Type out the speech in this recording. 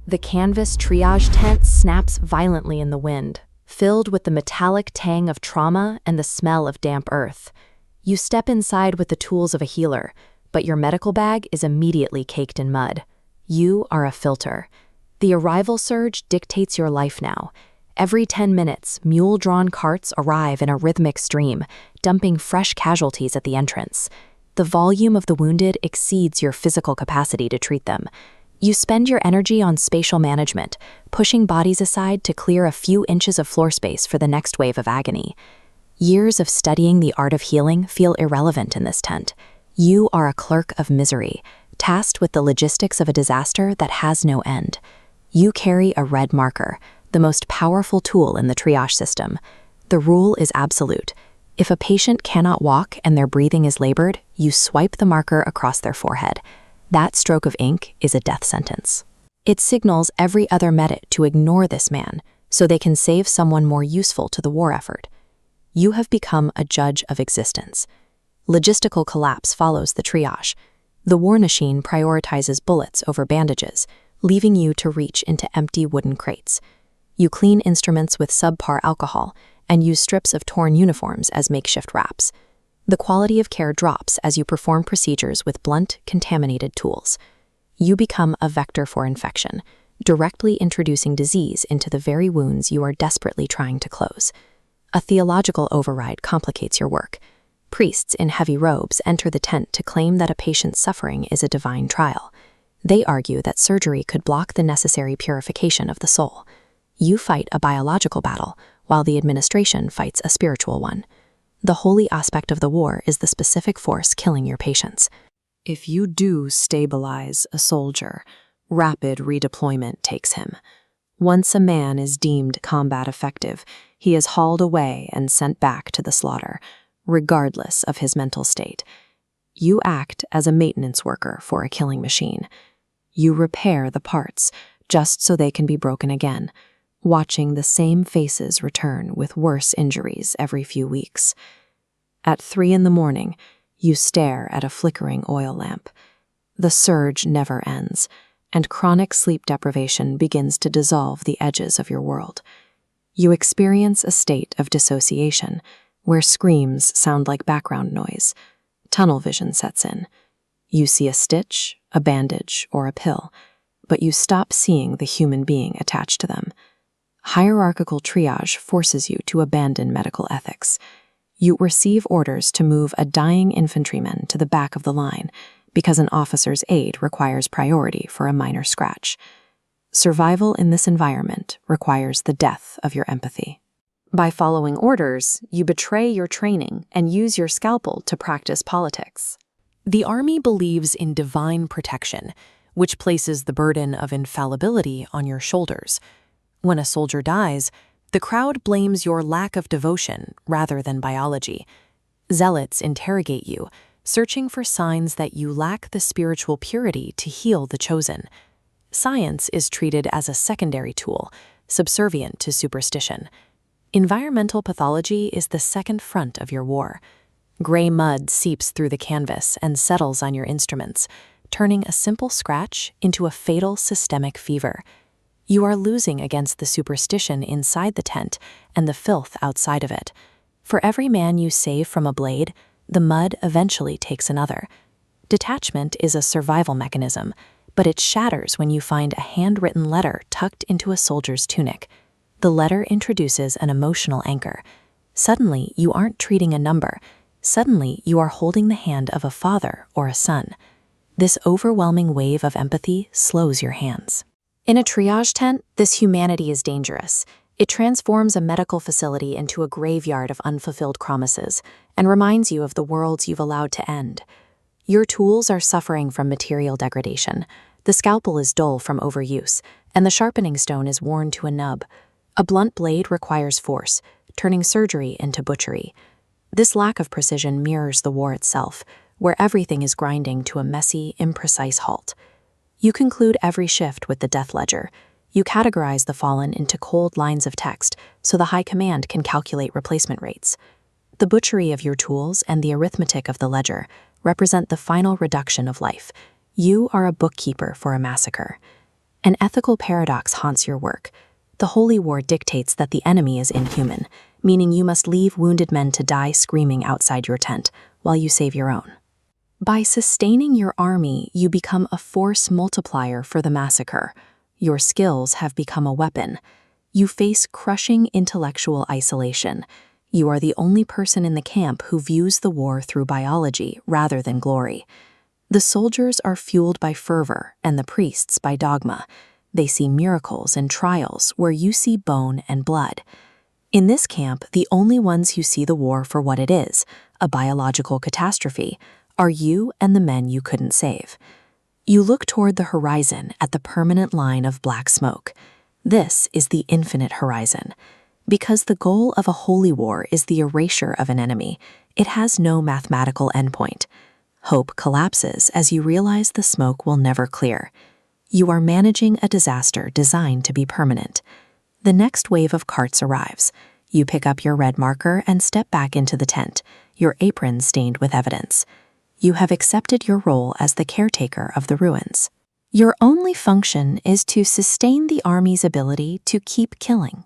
The canvas triage tent snaps violently in the wind, filled with the metallic tang of trauma and the smell of damp earth. You step inside with the tools of a healer, but your medical bag is immediately caked in mud. You are a filter. The arrival surge dictates your life now. Every 10 minutes, mule-drawn carts arrive in a rhythmic stream, dumping fresh casualties at the entrance. The volume of the wounded exceeds your physical capacity to treat them. You spend your energy on spatial management, pushing bodies aside to clear a few inches of floor space for the next wave of agony. Years of studying the art of healing feel irrelevant in this tent. You are a clerk of misery, tasked with the logistics of a disaster that has no end. You carry a red marker, the most powerful tool in the triage system. The rule is absolute. If a patient cannot walk and their breathing is labored, you swipe the marker across their forehead. That stroke of ink is a death sentence. It signals every other medic to ignore this man so they can save someone more useful to the war effort. You have become a judge of existence. Logistical collapse follows the triage. The war machine prioritizes bullets over bandages, leaving you to reach into empty wooden crates. You clean instruments with subpar alcohol and use strips of torn uniforms as makeshift wraps. The quality of care drops as you perform procedures with blunt, contaminated tools. You become a vector for infection, directly introducing disease into the very wounds you are desperately trying to close. A theological override complicates your work. Priests in heavy robes enter the tent to claim that a patient's suffering is a divine trial. They argue that surgery could block the necessary purification of the soul. You fight a biological battle, while the administration fights a spiritual one. The holy aspect of the war is the specific force killing your patients. If you do stabilize a soldier, rapid redeployment takes him. Once a man is deemed combat effective, he is hauled away and sent back to the slaughter, regardless of his mental state. You act as a maintenance worker for a killing machine. You repair the parts just so they can be broken again, watching the same faces return with worse injuries every few weeks. At 3 a.m, you stare at a flickering oil lamp. The surge never ends, and chronic sleep deprivation begins to dissolve the edges of your world. You experience a state of dissociation, where screams sound like background noise. Tunnel vision sets in. You see a stitch, a bandage, or a pill, but you stop seeing the human being attached to them. Hierarchical triage forces you to abandon medical ethics. You receive orders to move a dying infantryman to the back of the line because an officer's aid requires priority for a minor scratch. Survival in this environment requires the death of your empathy. By following orders, you betray your training and use your scalpel to practice politics. The Army believes in divine protection, which places the burden of infallibility on your shoulders. When a soldier dies, the crowd blames your lack of devotion rather than biology. Zealots interrogate you, searching for signs that you lack the spiritual purity to heal the chosen. Science is treated as a secondary tool, subservient to superstition. Environmental pathology is the second front of your war. Gray mud seeps through the canvas and settles on your instruments, turning a simple scratch into a fatal systemic fever. You are losing against the superstition inside the tent and the filth outside of it. For every man you save from a blade, the mud eventually takes another. Detachment is a survival mechanism, but it shatters when you find a handwritten letter tucked into a soldier's tunic. The letter introduces an emotional anchor. Suddenly, you aren't treating a number. Suddenly, you are holding the hand of a father or a son. This overwhelming wave of empathy slows your hands. In a triage tent, this humanity is dangerous. It transforms a medical facility into a graveyard of unfulfilled promises and reminds you of the worlds you've allowed to end. Your tools are suffering from material degradation. The scalpel is dull from overuse, and the sharpening stone is worn to a nub. A blunt blade requires force, turning surgery into butchery. This lack of precision mirrors the war itself, where everything is grinding to a messy, imprecise halt. You conclude every shift with the death ledger. You categorize the fallen into cold lines of text so the high command can calculate replacement rates. The butchery of your tools and the arithmetic of the ledger represent the final reduction of life. You are a bookkeeper for a massacre. An ethical paradox haunts your work. The Holy War dictates that the enemy is inhuman, meaning you must leave wounded men to die screaming outside your tent while you save your own. By sustaining your army, you become a force multiplier for the massacre. Your skills have become a weapon. You face crushing intellectual isolation. You are the only person in the camp who views the war through biology rather than glory. The soldiers are fueled by fervor and the priests by dogma. They see miracles and trials where you see bone and blood. In this camp, the only ones who see the war for what it is, a biological catastrophe, are you and the men you couldn't save. You look toward the horizon at the permanent line of black smoke. This is the infinite horizon. Because the goal of a holy war is the erasure of an enemy, it has no mathematical endpoint. Hope collapses as you realize the smoke will never clear. You are managing a disaster designed to be permanent. The next wave of carts arrives. You pick up your red marker and step back into the tent, your apron stained with evidence. You have accepted your role as the caretaker of the ruins. Your only function is to sustain the army's ability to keep killing.